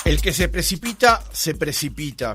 El que se precipita,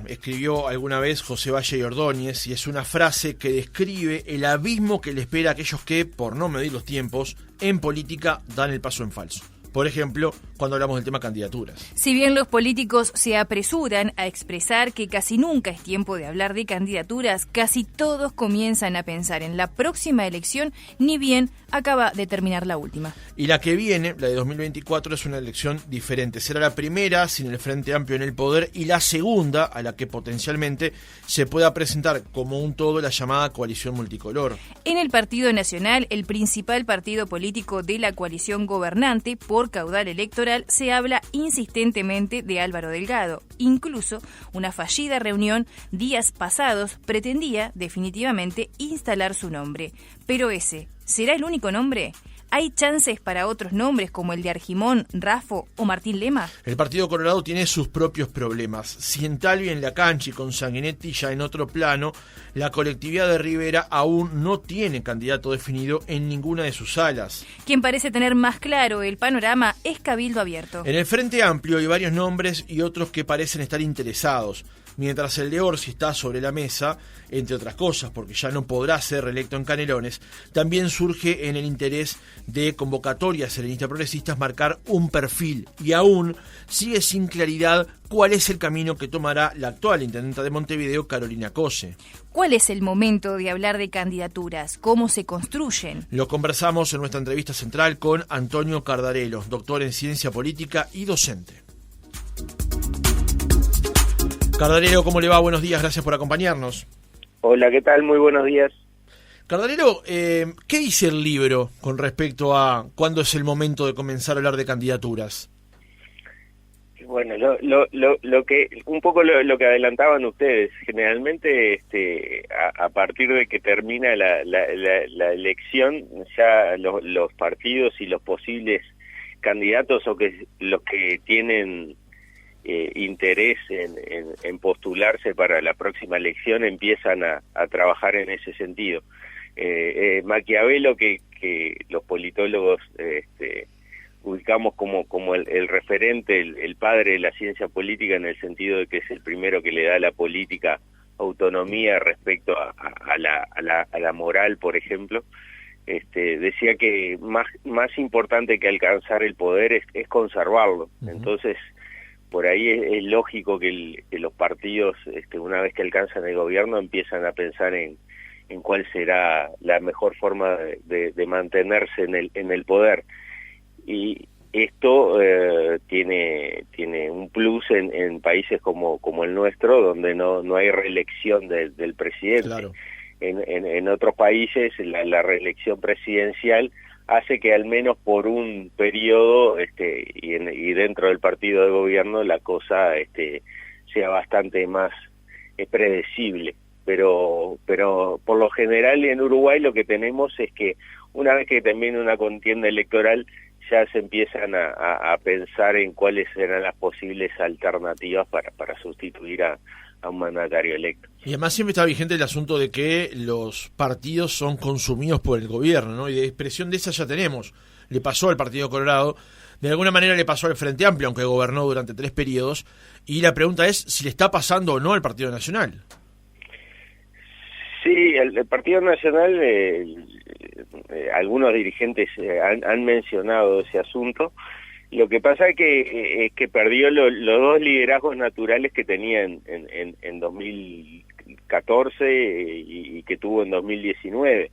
escribió alguna vez José Valle y Ordóñez, y es una frase que describe el abismo que le espera a aquellos que, por no medir los tiempos, en política dan el paso en falso. Por ejemplo, cuando hablamos del tema candidaturas. Si bien los políticos se apresuran a expresar que casi nunca es tiempo de hablar de candidaturas, casi todos comienzan a pensar en la próxima elección, ni bien acaba de terminar la última. Y la que viene, la de 2024, es una elección diferente. Será la primera sin el Frente Amplio en el poder y la segunda a la que potencialmente se pueda presentar como un todo la llamada coalición multicolor. En el Partido Nacional, el principal partido político de la coalición gobernante, por caudal electoral, se habla insistentemente de Álvaro Delgado. Incluso una fallida reunión días pasados pretendía definitivamente instalar su nombre. Pero ese, ¿será el único nombre? ¿Hay chances para otros nombres como el de Argimón, Raffo o Martín Lema? El Partido Colorado tiene sus propios problemas. Cientalvi en la cancha y con Sanguinetti ya en otro plano, la colectividad de Rivera aún no tiene candidato definido en ninguna de sus alas. Quien parece tener más claro el panorama es Cabildo Abierto. En el Frente Amplio hay varios nombres y otros que parecen estar interesados. Mientras el de Orsi está sobre la mesa, entre otras cosas, porque ya no podrá ser reelecto en Canelones, también surge en el interés de convocatorias serenistas progresistas marcar un perfil, y aún sigue sin claridad cuál es el camino que tomará la actual intendenta de Montevideo, Carolina Cose. ¿Cuál es el momento de hablar de candidaturas? ¿Cómo se construyen? Lo conversamos en nuestra entrevista central con Antonio Cardarello, doctor en ciencia política y docente. Cardarello, ¿cómo le va? Buenos días, gracias por acompañarnos. Hola, ¿qué tal? Muy buenos días. Cardarello, ¿qué dice el libro con respecto a cuándo es el momento de comenzar a hablar de candidaturas? Bueno, lo que un poco lo que adelantaban ustedes, generalmente a partir de que termina la elección, ya los partidos y los posibles candidatos o que los que tienen interés en postularse para la próxima elección empiezan a trabajar en ese sentido. Maquiavelo, que los politólogos ubicamos como el referente, el padre de la ciencia política, en el sentido de que es el primero que le da a la política autonomía respecto a la moral, por ejemplo, decía que más importante que alcanzar el poder es conservarlo. Uh-huh. Entonces, por ahí es lógico que los partidos, una vez que alcanzan el gobierno, empiezan a pensar en cuál será la mejor forma de mantenerse en el poder. Y esto tiene un plus en países como el nuestro, donde no hay reelección del presidente. Claro. En otros países la reelección presidencial hace que al menos por un periodo y dentro del partido de gobierno la cosa sea bastante más predecible. Pero por lo general en Uruguay lo que tenemos es que una vez que termina una contienda electoral ya se empiezan a pensar en cuáles serán las posibles alternativas para sustituir a un mandatario electo. Y además siempre está vigente el asunto de que los partidos son consumidos por el gobierno, ¿no? Y de expresión de esa ya tenemos. Le pasó al Partido Colorado, de alguna manera le pasó al Frente Amplio, aunque gobernó durante 3 periodos, y la pregunta es si le está pasando o no al Partido Nacional. Sí, el Partido Nacional, algunos dirigentes han mencionado ese asunto. Lo que pasa es que perdió los dos liderazgos naturales que tenía en 2014 y que tuvo en 2019.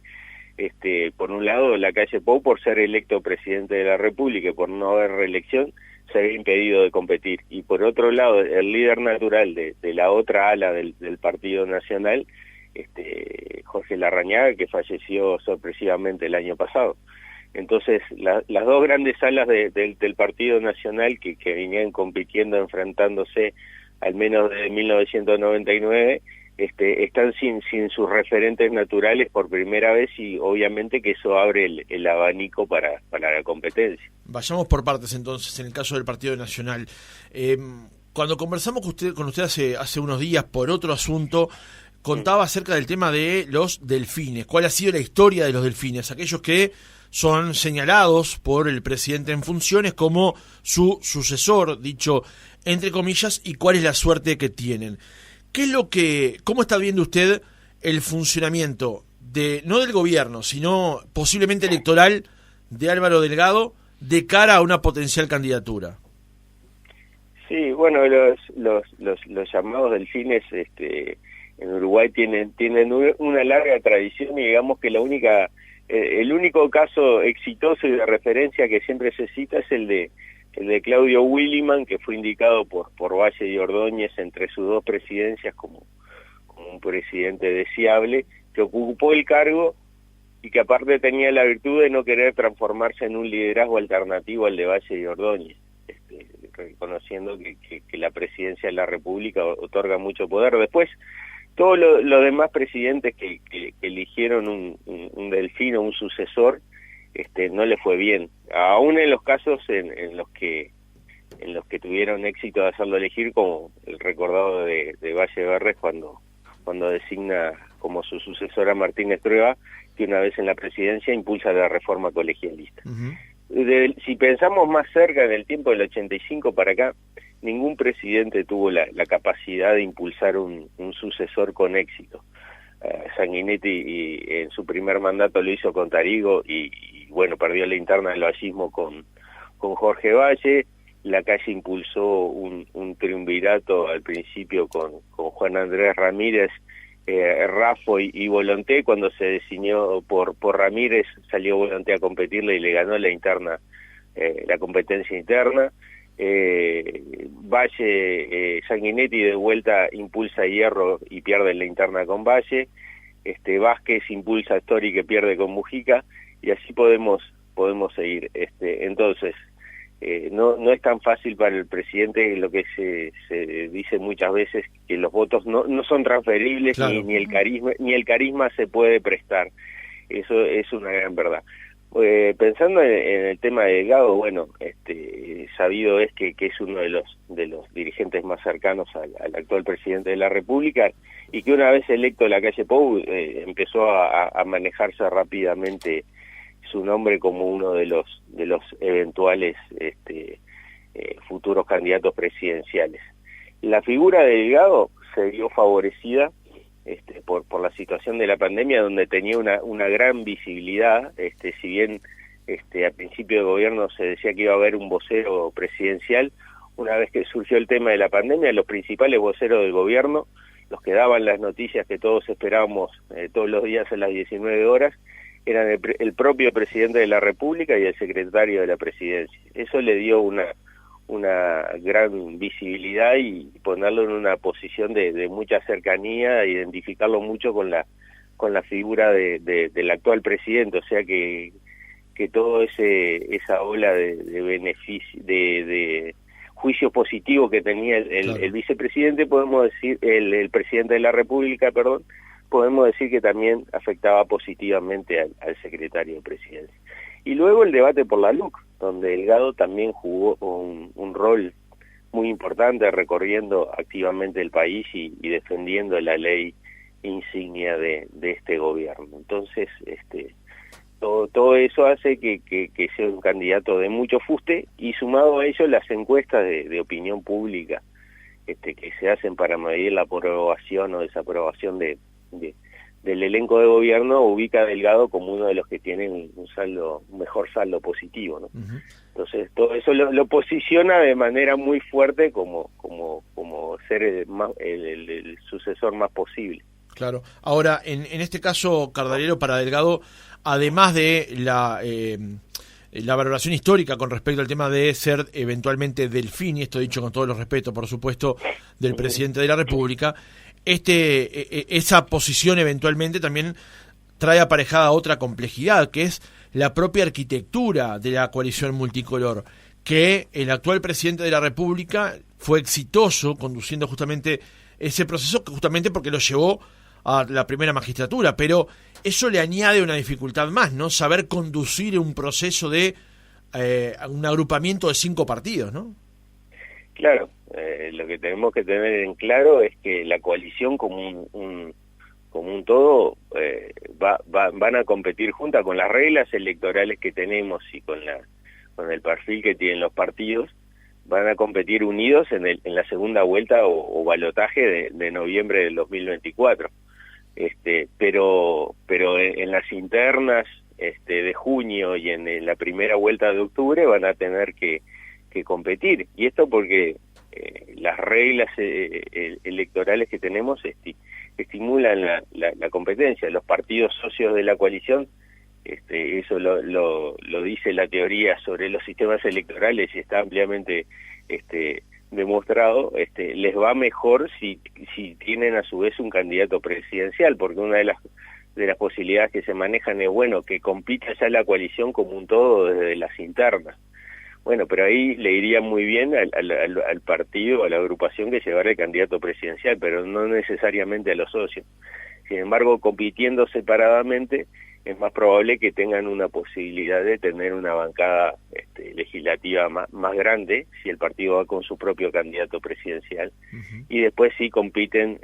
Por un lado, Lacalle Pou, por ser electo presidente de la República y por no haber reelección, se había impedido de competir. Y por otro lado, el líder natural de la otra ala del Partido Nacional, Jorge Larrañaga, que falleció sorpresivamente el año pasado. Entonces, las dos grandes alas del Partido Nacional que venían compitiendo, enfrentándose al menos desde 1999, están sin sus referentes naturales por primera vez, y obviamente que eso abre el abanico para la competencia. Vayamos por partes entonces, en el caso del Partido Nacional. Cuando conversamos con usted hace unos días por otro asunto, contaba acerca del tema de los delfines. ¿Cuál ha sido la historia de los delfines? Aquellos que son señalados por el presidente en funciones como su sucesor, dicho entre comillas, y cuál es la suerte que tienen. ¿Cómo está viendo usted el funcionamiento no del gobierno, sino posiblemente electoral de Álvaro Delgado de cara a una potencial candidatura? Sí, bueno, los llamados delfines en Uruguay tienen una larga tradición, y digamos que el único caso exitoso y de referencia que siempre se cita es el de Claudio Williman, que fue indicado por Valle y Ordóñez entre sus dos presidencias como un presidente deseable, que ocupó el cargo y que aparte tenía la virtud de no querer transformarse en un liderazgo alternativo al de Valle y Ordóñez, reconociendo que la presidencia de la República otorga mucho poder. Después, todos los demás presidentes que eligieron un delfín o un sucesor, no le fue bien, aún en los casos en los que tuvieron éxito de hacerlo elegir, como el recordado de Valle Berres cuando designa como su sucesora a Martínez Trueba, que una vez en la presidencia impulsa la reforma colegialista. Uh-huh. Si pensamos más cerca en el tiempo del 85 para acá, ningún presidente tuvo la capacidad de impulsar un sucesor con éxito. Sanguinetti en su primer mandato lo hizo con Tarigo y bueno, perdió la interna del vallismo con Jorge Valle. Lacalle impulsó un triunvirato al principio con Juan Andrés Ramírez, Raffo y Volonté. Cuando se decidió por Ramírez, salió Volonté a competirle y le ganó la interna, la competencia interna. Valle, Sanguinetti de vuelta impulsa a Hierro y pierde la interna con Valle. Vázquez impulsa a Story, que pierde con Mujica, y así podemos seguir. Entonces, no es tan fácil para el presidente, lo que se dice muchas veces, que los votos no son transferibles. Claro. ni el carisma se puede prestar. Eso es una gran verdad. Pensando en el tema de Delgado, bueno, sabido es que es uno de los dirigentes más cercanos al actual presidente de la República, y que una vez electo Lacalle Pou empezó a manejarse rápidamente su nombre como uno de los eventuales futuros candidatos presidenciales. La figura de Delgado se vio favorecida por la situación de la pandemia, donde tenía una gran visibilidad. Si bien a principio de gobierno se decía que iba a haber un vocero presidencial, una vez que surgió el tema de la pandemia, los principales voceros del gobierno, los que daban las noticias que todos esperábamos todos los días a las 19 horas, eran el propio presidente de la República y el secretario de la Presidencia. Eso le dio una gran visibilidad y ponerlo en una posición de mucha cercanía, identificarlo mucho con la figura del actual presidente. O sea que todo esa ola de beneficio, de juicio positivo que tenía el vicepresidente, podemos decir, el presidente de la República, perdón, podemos decir que también afectaba positivamente al secretario de Presidencia. Y luego el debate por la LUC, donde Delgado también jugó un rol muy importante, recorriendo activamente el país y defendiendo la ley insignia de este gobierno. Entonces, todo eso hace que sea un candidato de mucho fuste, y sumado a ello las encuestas de opinión pública que se hacen para medir la aprobación o desaprobación del elenco de gobierno, ubica a Delgado como uno de los que tienen un mejor saldo positivo, ¿no? Uh-huh. Entonces todo eso lo posiciona de manera muy fuerte como ser el sucesor más posible. Claro. Ahora, en este caso, Cardarello, para Delgado, además de la valoración histórica con respecto al tema de ser eventualmente delfín, y esto dicho con todos los respetos, por supuesto, del presidente de la República, esa posición eventualmente también trae aparejada otra complejidad, que es la propia arquitectura de la coalición multicolor, que el actual presidente de la República fue exitoso conduciendo justamente ese proceso, justamente porque lo llevó a la primera magistratura, pero eso le añade una dificultad más, ¿no? Saber conducir un proceso de un agrupamiento de 5 partidos, ¿no? Claro, lo que tenemos que tener en claro es que la coalición como un todo van a competir juntas con las reglas electorales que tenemos y con el perfil que tienen los partidos. van a competir unidos en la segunda vuelta o balotaje de noviembre del 2024. Pero en las internas de junio y en la primera vuelta de octubre van a tener que competir. Y esto porque las reglas electorales que tenemos estimulan la competencia. Los partidos socios de la coalición, eso lo dice la teoría sobre los sistemas electorales y está ampliamente demostrado, les va mejor si tienen a su vez un candidato presidencial, porque una de las posibilidades que se manejan es, bueno, que compita ya la coalición como un todo desde las internas. Bueno, pero ahí le iría muy bien al partido, a la agrupación que llevara el candidato presidencial, pero no necesariamente a los socios. Sin embargo, compitiendo separadamente, es más probable que tengan una posibilidad de tener una bancada legislativa más grande si el partido va con su propio candidato presidencial. Uh-huh. Y después sí compiten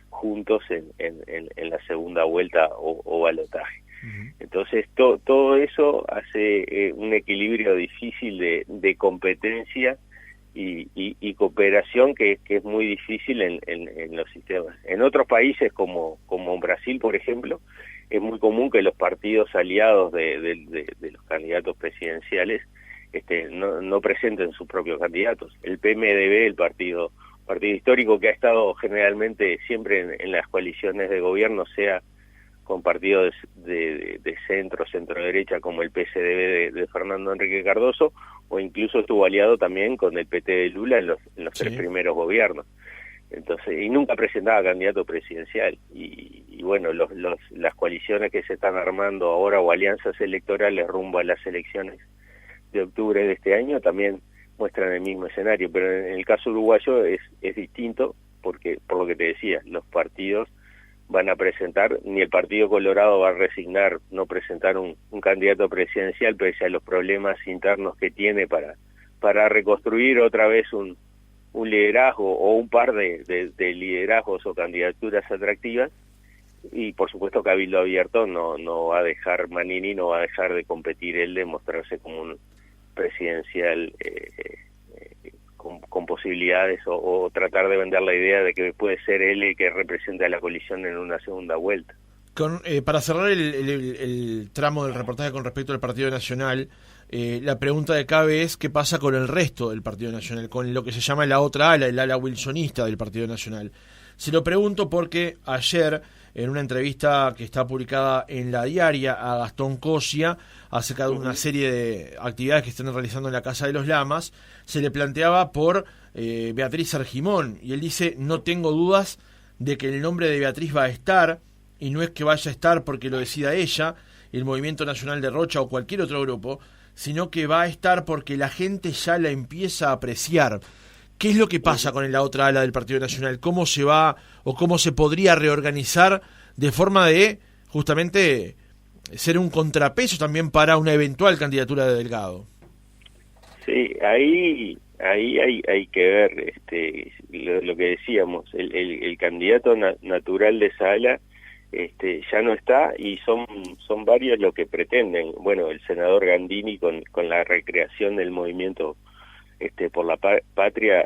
juntos en la segunda vuelta o balotaje. Uh-huh. Entonces todo eso hace un equilibrio difícil de competencia y cooperación que es muy difícil en los sistemas. En otros países como Brasil, por ejemplo, es muy común que los partidos aliados de los candidatos presidenciales no presenten sus propios candidatos. El PMDB, el partido histórico que ha estado generalmente siempre en las coaliciones de gobierno, sea con partidos de centro-derecha como el PSDB de Fernando Henrique Cardoso, o incluso estuvo aliado también con el PT de Lula en los tres primeros gobiernos. Entonces, y nunca presentaba candidato presidencial. Y bueno, las coaliciones que se están armando ahora o alianzas electorales rumbo a las elecciones de octubre de este año también muestran el mismo escenario, pero en el caso uruguayo es distinto, porque por lo que te decía, los partidos van a presentar, ni el Partido Colorado va a resignar no presentar un candidato presidencial pese a los problemas internos que tiene para reconstruir otra vez un liderazgo o un par de liderazgos o candidaturas atractivas. Y por supuesto Cabildo Abierto no va a dejar, Manini no va a dejar de competir él, de mostrarse como un presidencial con posibilidades o tratar de vender la idea de que puede ser él el que represente a la coalición en una segunda vuelta. Para cerrar el tramo del reportaje con respecto al Partido Nacional, la pregunta que cabe es qué pasa con el resto del Partido Nacional, con lo que se llama la otra ala, el ala wilsonista del Partido Nacional. Se lo pregunto porque ayer, en una entrevista que está publicada en La Diaria a Gastón Cosia, acerca de una serie de actividades que están realizando en la Casa de los Lamas, se le planteaba por Beatriz Argimón, y él dice: no tengo dudas de que el nombre de Beatriz va a estar, y no es que vaya a estar porque lo decida ella, el Movimiento Nacional de Rocha o cualquier otro grupo, sino que va a estar porque la gente ya la empieza a apreciar. ¿Qué es lo que pasa con la otra ala del Partido Nacional? ¿Cómo se va o cómo se podría reorganizar de forma de justamente ser un contrapeso también para una eventual candidatura de Delgado? Sí, ahí hay que ver lo que decíamos, el candidato natural de esa ala ya no está, y son varios los que pretenden. Bueno, el senador Gandini con la recreación del movimiento por la patria,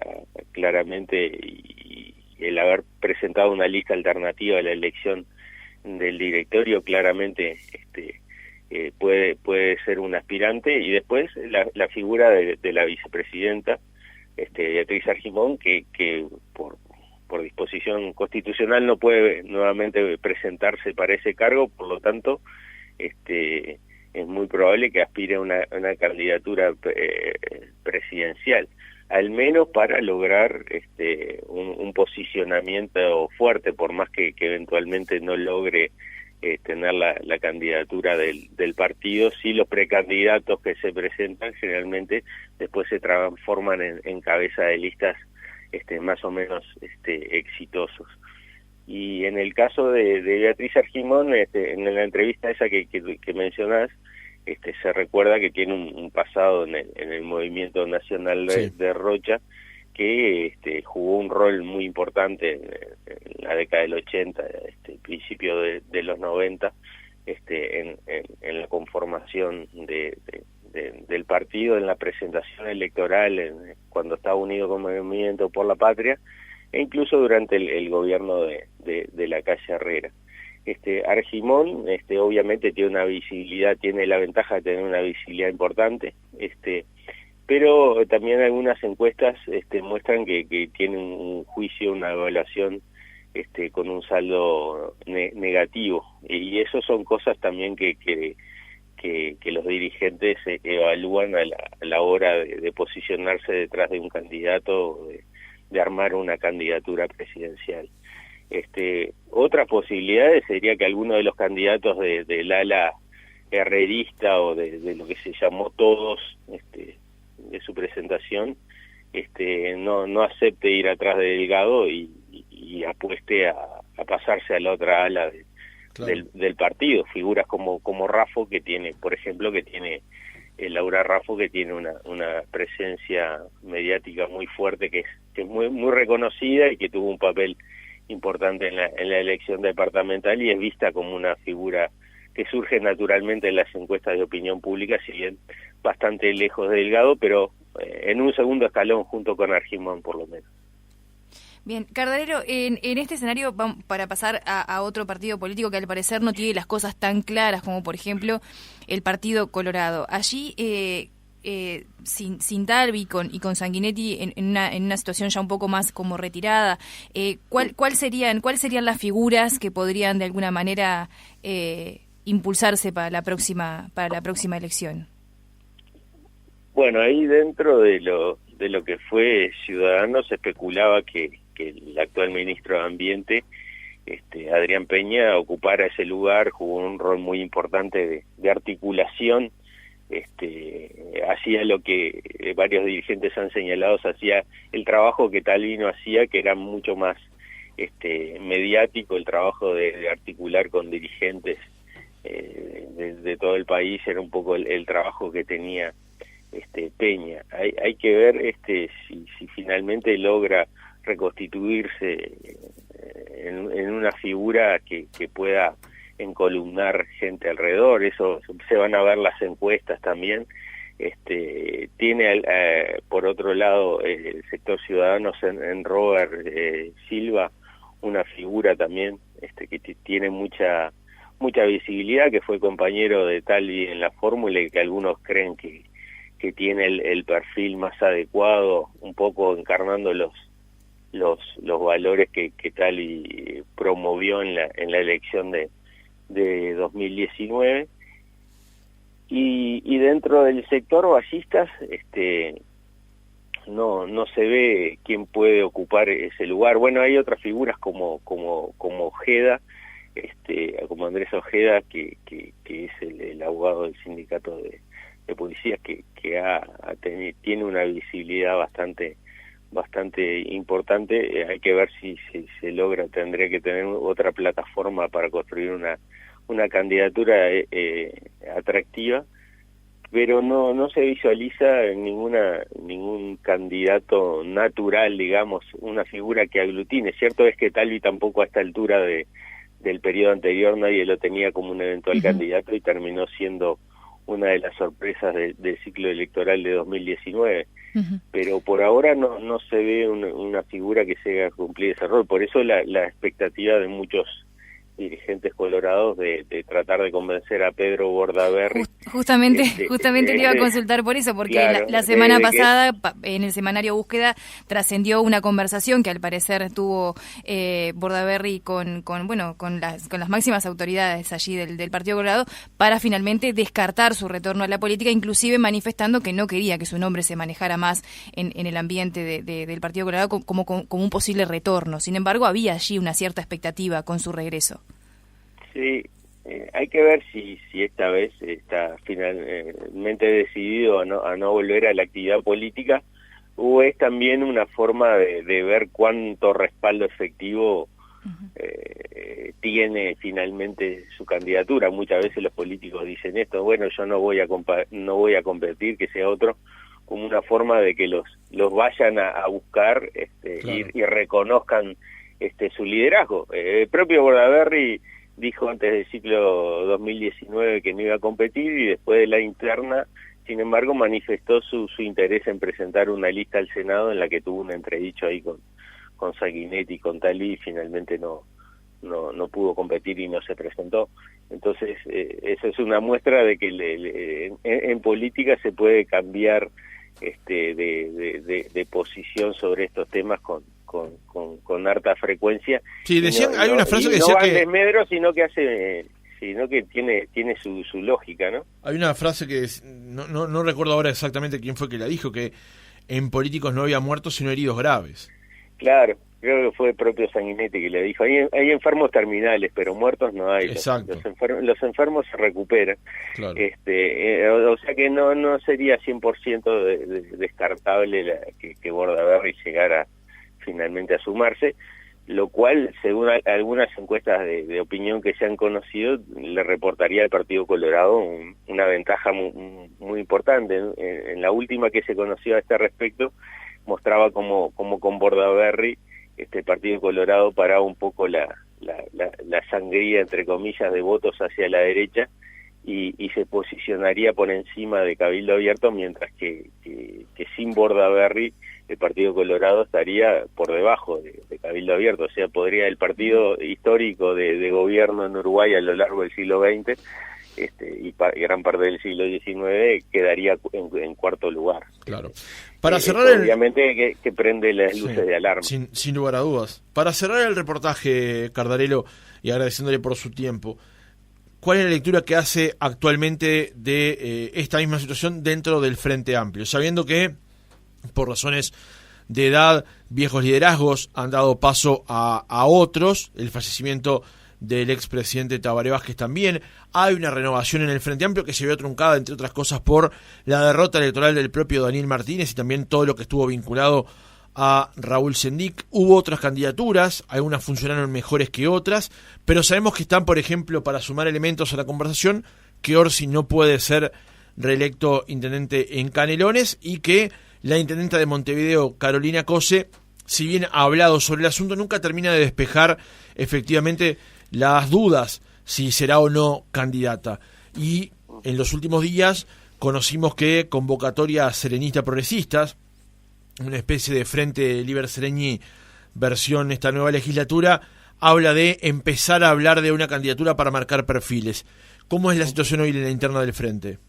claramente, y el haber presentado una lista alternativa a la elección del directorio, claramente puede ser un aspirante. Y después la figura de la vicepresidenta Beatriz Argimón, que por disposición constitucional no puede nuevamente presentarse para ese cargo, por lo tanto es muy probable que aspire a una candidatura presidencial, al menos para lograr un posicionamiento fuerte, por más que eventualmente no logre tener la candidatura del partido. Sí, los precandidatos que se presentan generalmente después se transforman en cabeza de listas más o menos exitosos. Y en el caso de Beatriz Argimón, en la entrevista esa que mencionás, se recuerda que tiene un pasado en el movimiento nacional de Rocha, que jugó un rol muy importante en la década del 80, principio de los 90, en la conformación del partido, en la presentación electoral, cuando estaba unido con Movimiento por la Patria, e incluso durante el gobierno de la calle Herrera. Argimón, obviamente tiene una visibilidad, tiene la ventaja de tener una visibilidad importante, pero también algunas encuestas muestran que tiene un juicio, una evaluación con un saldo negativo, y eso son cosas también que los dirigentes evalúan a la hora de posicionarse detrás de un candidato, de armar una candidatura presidencial. Otras posibilidades sería que alguno de los candidatos del ala herrerista o de lo que se llamó Todos, de su presentación, no acepte ir atrás de Delgado y apueste a pasarse a la otra ala del partido. Figuras como Raffo, que tiene, por ejemplo, Laura Raffo, que tiene una presencia mediática muy fuerte, que es muy, muy reconocida y que tuvo un papel importante en la elección departamental, y es vista como una figura que surge naturalmente en las encuestas de opinión pública, si bien bastante lejos de Delgado, pero en un segundo escalón junto con Argimón, por lo menos. Bien, Cardarello, en este escenario, para pasar a otro partido político que al parecer no tiene las cosas tan claras como, por ejemplo, el Partido Colorado. Allí, sin Talvi y con Sanguinetti en una situación ya un poco más como retirada, ¿cuáles serían las figuras que podrían de alguna manera impulsarse para la próxima elección? Bueno, ahí dentro de lo que fue Ciudadanos se especulaba que el actual ministro de Ambiente, Adrián Peña, ocupara ese lugar, jugó un rol muy importante de articulación, hacía lo que varios dirigentes han señalado, hacía el trabajo que Talvi no hacía, que era mucho más mediático, el trabajo de articular con dirigentes de todo el país, era un poco el trabajo que tenía Peña. Hay que ver si finalmente logra reconstituirse en una figura que pueda encolumnar gente alrededor. Eso se van a ver las encuestas también. Tiene por otro lado el sector Ciudadanos en Robert Silva, una figura también que tiene mucha visibilidad, que fue compañero de Talvi en la fórmula y que algunos creen que tiene el perfil más adecuado, un poco encarnando los valores que Talvi promovió en la elección de 2019. Y dentro del sector ballistas no se ve quién puede ocupar ese lugar. Bueno, hay otras figuras como Ojeda, como Andrés Ojeda, que es el abogado del sindicato de policías, que tiene una visibilidad bastante importante. Hay que ver si se logra. Tendría que tener otra plataforma para construir una candidatura atractiva, pero no se visualiza ningún candidato natural, digamos, una figura que aglutine. Cierto es que Talvi tampoco a esta altura del periodo anterior nadie lo tenía como un eventual candidato, y terminó siendo una de las sorpresas del ciclo electoral de 2019. Pero por ahora no se ve una figura que se haga cumplir ese rol. Por eso la expectativa de muchos dirigentes colorados de tratar de convencer a Pedro Bordaberry. Justamente te iba a consultar por eso, porque claro, la semana pasada en el semanario Búsqueda trascendió una conversación que al parecer tuvo Bordaberry con las máximas autoridades allí del Partido Colorado para finalmente descartar su retorno a la política, inclusive manifestando que no quería que su nombre se manejara más en el ambiente del Partido Colorado como un posible retorno. Sin embargo, había allí una cierta expectativa con su regreso. Sí, hay que ver si esta vez está finalmente decidido a no volver a la actividad política, o es también una forma de ver cuánto respaldo efectivo tiene finalmente su candidatura. Muchas veces los políticos dicen esto: bueno, yo no voy a competir, que sea otro, como una forma de que los vayan a buscar claro, y reconozcan su liderazgo. El propio Bordaberry dijo antes del ciclo 2019 que no iba a competir, y después de la interna sin embargo manifestó su interés en presentar una lista al Senado en la que tuvo un entredicho ahí con Sanguinetti y con Talí, y finalmente no pudo competir y no se presentó. Entonces eso es una muestra de que en política se puede cambiar de posición sobre estos temas con harta frecuencia. Sí, decían, hay una frase que decía no que... No desmedro, sino que tiene su lógica, ¿no? Hay una frase que no recuerdo ahora exactamente quién fue que la dijo, que en políticos no había muertos sino heridos graves. Claro, creo que fue el propio Sanguinetti que le dijo, hay enfermos terminales, pero muertos no hay. Exacto. Los enfermos se recuperan. Claro. O sea que no sería 100% descartable que Bordaberry llegara finalmente a sumarse, lo cual, según algunas encuestas de opinión que se han conocido, le reportaría al Partido Colorado una ventaja muy importante. En la última que se conoció a este respecto, mostraba como con Bordaberry el Partido Colorado paraba un poco la sangría, entre comillas, de votos hacia la derecha y se posicionaría por encima de Cabildo Abierto, mientras que sin Bordaberry el Partido Colorado estaría por debajo de Cabildo Abierto. O sea, podría el partido histórico de gobierno en Uruguay a lo largo del siglo XX y gran parte del siglo XIX quedaría en cuarto lugar. Claro. Para cerrar obviamente que prende las luces de alarma. Sin lugar a dudas. Para cerrar el reportaje, Cardarello, y agradeciéndole por su tiempo, ¿cuál es la lectura que hace actualmente de esta misma situación dentro del Frente Amplio? Sabiendo que, por razones de edad, viejos liderazgos han dado paso a otros, el fallecimiento del expresidente Tabaré Vázquez también, hay una renovación en el Frente Amplio que se vio truncada, entre otras cosas, por la derrota electoral del propio Daniel Martínez y también todo lo que estuvo vinculado a Raúl Sendic. Hubo otras candidaturas, algunas funcionaron mejores que otras, pero sabemos que están, por ejemplo, para sumar elementos a la conversación, que Orsi no puede ser reelecto intendente en Canelones y que la intendenta de Montevideo, Carolina Cose, si bien ha hablado sobre el asunto, nunca termina de despejar efectivamente las dudas si será o no candidata. Y en los últimos días conocimos que convocatoria serenista progresistas, una especie de Frente Liber Sereñi versión esta nueva legislatura, habla de empezar a hablar de una candidatura para marcar perfiles. ¿Cómo es la situación hoy en la interna del Frente?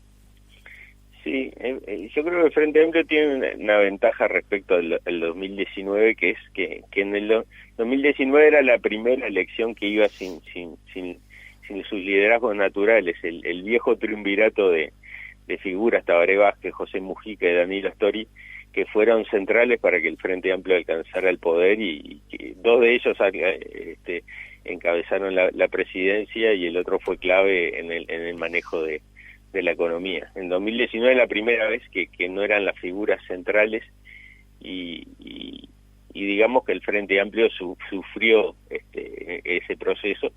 Sí, yo creo que el Frente Amplio tiene una ventaja respecto al 2019, que es que en el 2019 era la primera elección que iba sin sus liderazgos naturales. El viejo triunvirato de figuras, Tabaré Vázquez, José Mujica y Danilo Astori, que fueron centrales para que el Frente Amplio alcanzara el poder y dos de ellos encabezaron la presidencia y el otro fue clave en el manejo de la economía. En 2019 la primera vez que no eran las figuras centrales y digamos que el Frente Amplio sufrió ese proceso,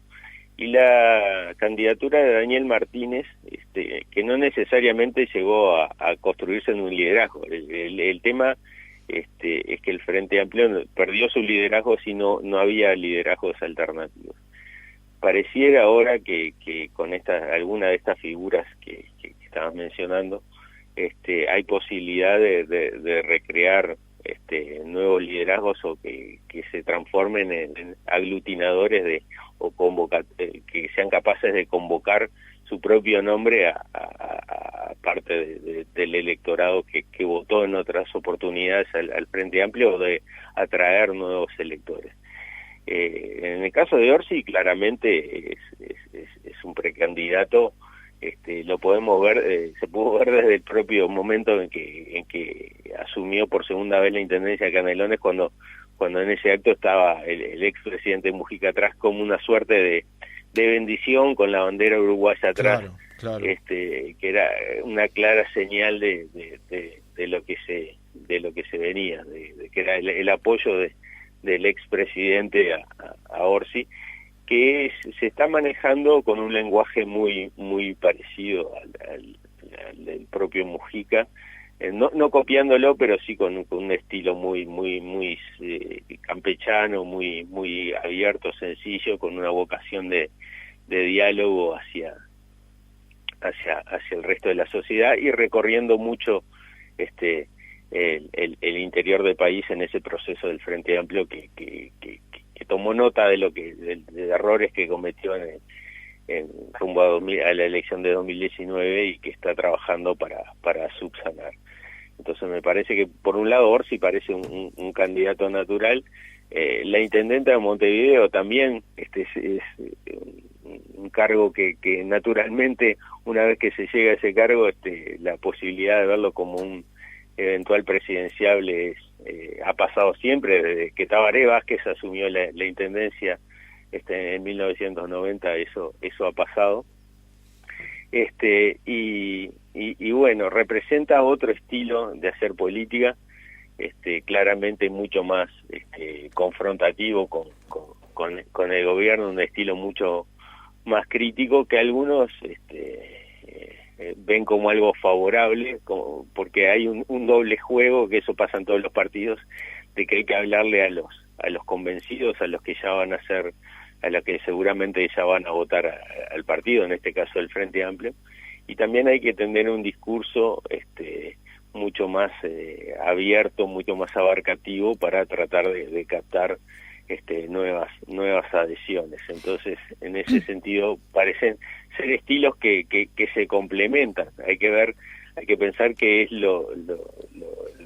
y la candidatura de Daniel Martínez, que no necesariamente llegó a construirse en un liderazgo. El tema es que el Frente Amplio perdió su liderazgo si no había liderazgos alternativos. Pareciera ahora que con alguna de estas figuras que estabas mencionando, hay posibilidad de recrear nuevos liderazgos o que se transformen en aglutinadores o que sean capaces de convocar su propio nombre a parte del electorado que votó en otras oportunidades al Frente Amplio, o de atraer nuevos electores. En el caso de Orsi, claramente es un precandidato. Lo podemos ver, se pudo ver desde el propio momento en que asumió por segunda vez la intendencia de Canelones, cuando en ese acto estaba el expresidente Mujica atrás, como una suerte de bendición con la bandera uruguaya atrás. Claro. Que era una clara señal de lo que se venía, de que era el apoyo del expresidente a Orsi, que se está manejando con un lenguaje muy parecido al del propio Mujica, no copiándolo, pero sí con un estilo muy campechano, muy abierto, sencillo, con una vocación de diálogo hacia hacia el resto de la sociedad y recorriendo mucho el interior del país en ese proceso del Frente Amplio que tomó nota de de errores que cometió en rumbo a la elección de 2019 y que está trabajando para subsanar. Entonces me parece que por un lado Orsi parece un candidato natural. La intendenta de Montevideo también es un cargo que naturalmente, una vez que se llega a ese cargo, la posibilidad de verlo como un eventual presidenciable ha pasado siempre. Desde que Tabaré Vázquez asumió la intendencia en 1990, eso ha pasado. Y bueno, representa otro estilo de hacer política, claramente mucho más confrontativo con el gobierno, un estilo mucho más crítico que algunos ven como algo favorable, porque hay un doble juego, que eso pasa en todos los partidos, de que hay que hablarle a los convencidos, a los que ya van a ser, a los que seguramente ya van a votar al partido, en este caso el Frente Amplio, y también hay que tener un discurso mucho más abierto, mucho más abarcativo para tratar de captar nuevas adhesiones. Entonces, en ese sentido, parecen ser estilos que se complementan. Hay que pensar que es lo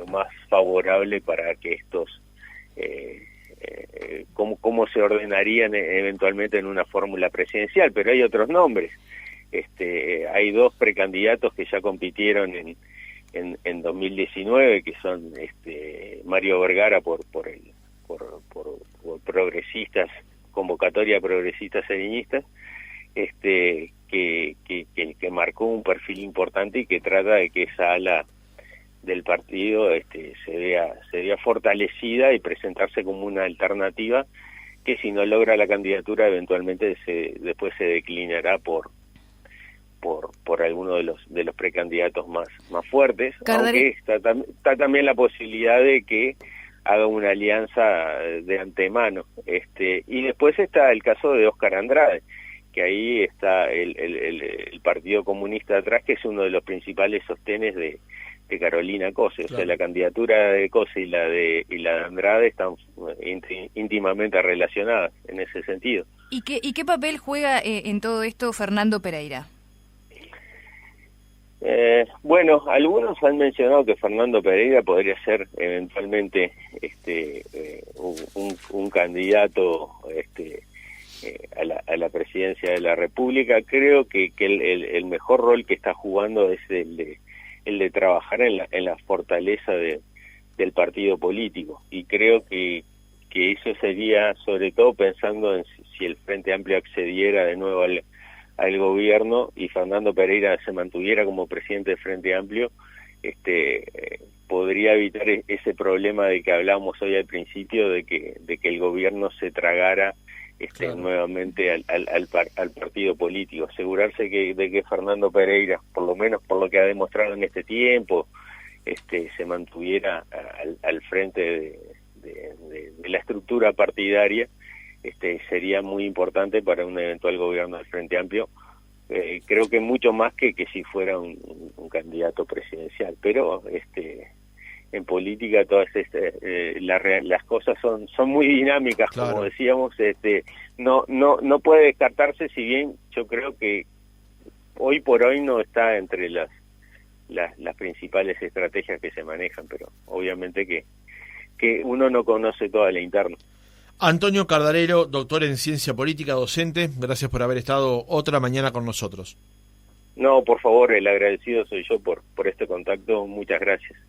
más favorable para que estos cómo se ordenarían eventualmente en una fórmula presidencial, pero hay otros nombres. Hay dos precandidatos que ya compitieron en 2019, que son Mario Vergara por progresistas, convocatoria progresistas sariñistas, que marcó un perfil importante y que trata de que esa ala del partido se vea fortalecida y presentarse como una alternativa que, si no logra la candidatura, eventualmente después se declinará por alguno de los precandidatos más fuertes. Aunque está también la posibilidad de que haga una alianza de antemano. Y después está el caso de Óscar Andrade, que ahí está el Partido Comunista atrás, que es uno de los principales sostenes de Carolina Cose. Claro. O sea, la candidatura de Cose y la de Andrade están íntimamente relacionadas en ese sentido. ¿Y qué papel juega en todo esto Fernando Pereira? Bueno, algunos han mencionado que Fernando Pereira podría ser eventualmente un candidato a la presidencia de la República. Creo que el mejor rol que está jugando es el de trabajar en la fortaleza del partido político, y creo que eso sería, sobre todo pensando en si el Frente Amplio accediera de nuevo al gobierno y Fernando Pereira se mantuviera como presidente del Frente Amplio, podría evitar ese problema de que hablábamos hoy al principio, de que el gobierno se tragara claro, nuevamente al partido político. Asegurarse de que Fernando Pereira, por lo menos por lo que ha demostrado en este tiempo, se mantuviera al frente de la estructura partidaria, sería muy importante para un eventual gobierno del Frente Amplio. Creo que mucho más que si fuera un candidato presidencial, pero en política todas las cosas son muy dinámicas, claro, como decíamos. No puede descartarse, si bien yo creo que hoy por hoy no está entre las principales estrategias que se manejan, pero obviamente que uno no conoce toda la interna. Antonio Cardarero, doctor en Ciencia Política, docente, gracias por haber estado otra mañana con nosotros. No, por favor, el agradecido soy yo por este contacto. Muchas gracias.